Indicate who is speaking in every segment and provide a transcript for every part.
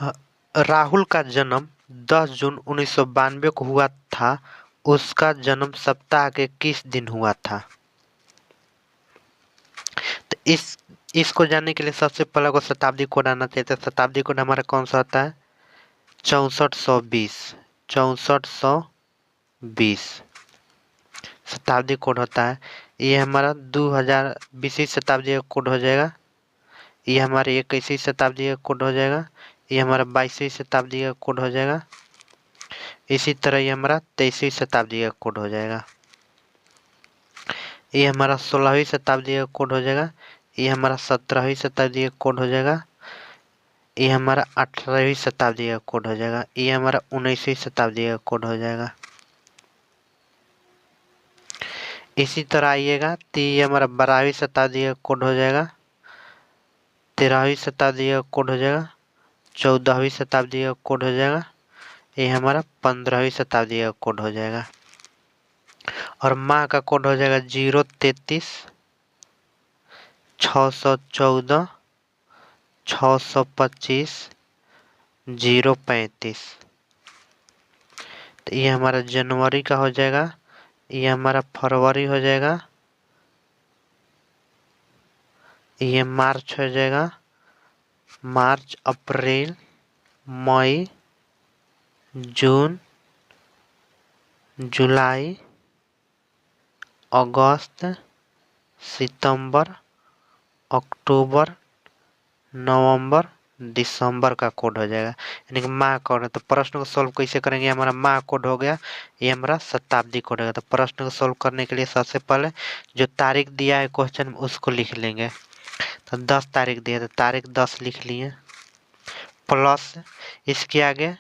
Speaker 1: अ, राहुल का जन्म 10 जून 1992 को हुआ था। उसका जन्म सप्ताह के किस दिन हुआ था? तो इसको जानने के लिए सबसे पहले को शताब्दी कोड आना चाहिए। तो शताब्दी कोड हमारा कौन सा होता है? 6420। 6420 शताब्दी कोड होता है। ये हमारा 2020 शताब्दी का कोड हो जाएगा। ये हमारी 21वीं शताब्दी का कोड हो जाएगा। ये हमारा 22वीं शताब्दी का कोड हो जाएगा। इसी तरह ये हमारा 23वीं शताब्दी का कोड हो जाएगा। ये हमारा 16वीं शताब्दी का कोड हो जाएगा। ये हमारा 17वीं शताब्दी का कोड हो जाएगा। ये हमारा 18वीं शताब्दी का कोड हो जाएगा। ये हमारा 19वीं शताब्दी का कोड हो जाएगा। इसी तरह आइएगा तो ये हमारा 12वीं शताब्दी का कोड हो जाएगा। 13वीं शताब्दी का कोड हो जाएगा। 14वीं शताब्दी का कोड हो जाएगा। ये हमारा 15वीं शताब्दी का कोड हो जाएगा। और माह का कोड हो जाएगा 033 614 625 035। तो ये हमारा जनवरी का हो जाएगा। ये हमारा फरवरी हो जाएगा। ये मार्च हो जाएगा। मार्च, अप्रैल, मई, जून, जुलाई, अगस्त, सितंबर, अक्टूबर, नवंबर, दिसंबर का कोड हो जाएगा। यानी कि माह कोड है। तो प्रश्न को सोल्व कैसे करेंगे? हमारा माह कोड हो गया। ये हमारा शताब्दी कोड होगा। तो प्रश्न को सोल्व करने के लिए सबसे पहले जो तारीख दिया है क्वेश्चन में उसको लिख लेंगे। तो 10 तारीख दिया तो तारीख 10 लिख लिए, प्लस इसके आगे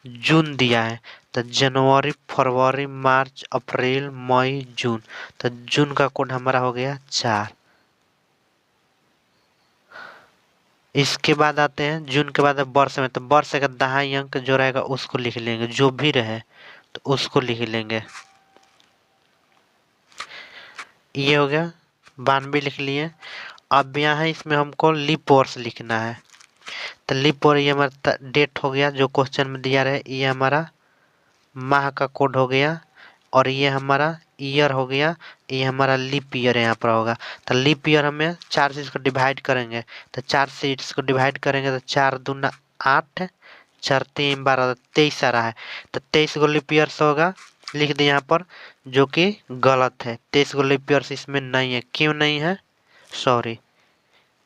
Speaker 1: जून दिया है तो जनवरी, फरवरी, मार्च, अप्रैल, मई, जून। तो जून का कोड हमारा हो गया 4। इसके बाद आते हैं जून के बाद वर्ष में। तो वर्ष का दहाई अंक जो रहेगा उसको लिख लेंगे, जो भी रहे तो उसको लिख लेंगे। ये हो गया 92 लिख लिए। अब यहाँ इसमें हमको लीप वर्ष लिखना है। तो लीप वर्ष ये हमारा डेट हो गया जो क्वेश्चन में दिया रहे। ये हमारा माह का कोड हो गया और ये हमारा ईयर हो गया। ये हमारा लीप ईयर यहाँ पर होगा। तो लीप ईयर हमें 4 से इसको डिवाइड करेंगे। तो 4 से इसको डिवाइड करेंगे तो 4 दूना 8, 4 3 12, 23 आ रहा है। तो 23 को लीप ईयर्स होगा, लिख दिए यहाँ पर, जो कि गलत है। 23 को लीप ईयर्स इसमें नहीं है। क्यों नहीं है? सॉरी,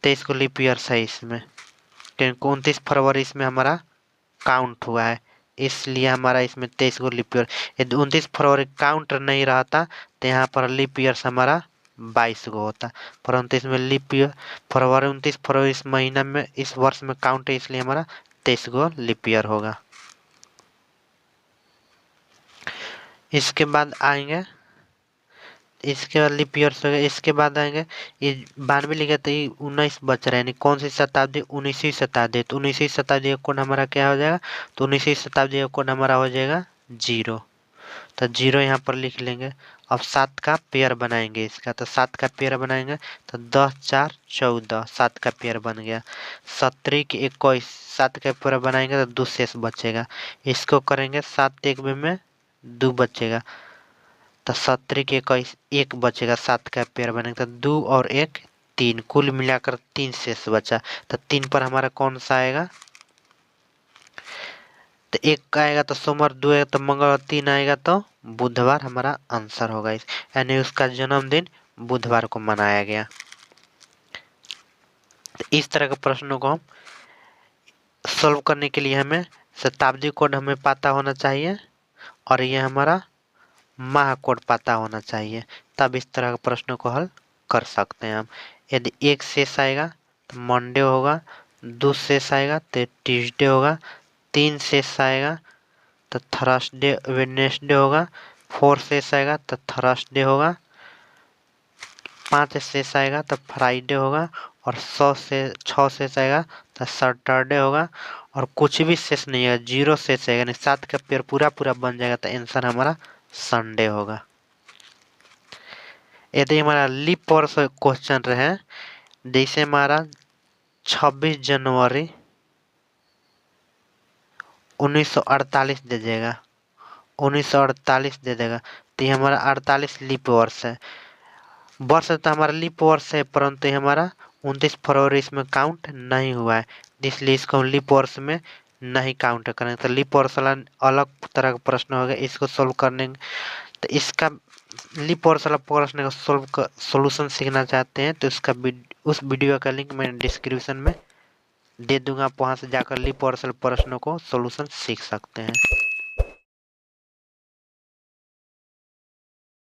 Speaker 1: 23 को लीप ईयर्स है इसमें, क्योंकि 29 फरवरी इसमें हमारा काउंट हुआ है, इसलिए हमारा इसमें 23 को लीप ईयर। यदि 29 फरवरी काउंट नहीं रहता तो यहाँ पर लीप ईयर्स हमारा 22 को होता, परंतु इसमें लीप ईयर फरवरी 29 फरवरी इस महीना में इस वर्ष में काउंट है, इसलिए हमारा 23 को लीप ईयर होगा। इसके बाद आएंगे, इसके बाद लीप ईयर्स हो गए। इसके बाद आएंगे ये 92 लिखा तो ये 19 बच रहा है, यानी कौन सी शताब्दी? 19वीं शताब्दी। तो 19वीं शताब्दी का कोड हमारा क्या हो जाएगा? तो 19वीं शताब्दी का कोड हमारा हो जाएगा 0। तो 0 यहाँ पर लिख लेंगे। अब 7 का पेयर बनाएंगे इसका। तो 7 का पेयर बनाएंगे तो 10 4 14, 7 का पेयर बन गया। 17 के 21, 7 का पेयर बनाएंगे तो 2 शेष बचेगा। इसको करेंगे 7 1 में 2 बचेगा। तो 17 के 21 1 बचेगा। 7 का पेयर बनेगा तो 2 और 1 3, कुल मिलाकर 3 शेष बचा। तो 3 पर हमारा कौन सा आएगा? तो 1 आएगा तो सोमवार, 2 आएगा तो मंगलवार, 3 आएगा तो बुधवार हमारा आंसर होगा। यानी उसका जन्मदिन बुधवार को मनाया गया। तो इस तरह के प्रश्नों को हम सॉल्व करने के लिए हमें शताब्दी कोड हमें पता होना चाहिए और ये हमारा माह कोड पता होना चाहिए, तब इस तरह के प्रश्नों को हल कर सकते हैं हम। यदि 1 शेष आएगा तो मंडे होगा, 2 शेष आएगा तो ट्यूसडे होगा, 3 शेष आएगा तो थर्सडे वेडनेसडे होगा, 4 शेष आएगा तो थर्सडे होगा, 5 शेष आएगा तो फ्राइडे होगा और 6 शेष आएगा तो सैटरडे होगा और कुछ भी शेष नहीं है, 0 शेष आएगा, यानी 7 का पेयर पूरा पूरा बन जाएगा तो आंसर हमारा संडे होगा। यदि हमारा लीप वर्ष क्वेश्चन रहे, जैसे हमारा 26 जनवरी 1948 दे देगा, 1948 दे देगा। तो ये हमारा 48 लीप वर्ष है। वर्ष तो हमारा लीप वर्ष है, परंतु ये हमारा 29 फरवरी इसमें काउंट नहीं हुआ है, इसलिए इसको हम लीप वर्ष में नहीं काउंट करेंगे। तो लीप वर्ष वाला अलग तरह का प्रश्न होगा, इसको सोल्व करने। तो इसका लीप वर्ष वाला प्रश्न का सोल्यूशन सीखना चाहते हैं तो इसका उस वीडियो का लिंक मैं डिस्क्रिप्शन में दे दूंगा, आप वहां से जाकर लीप वर्ष वाले प्रश्नों को सोल्यूशन सीख सकते हैं।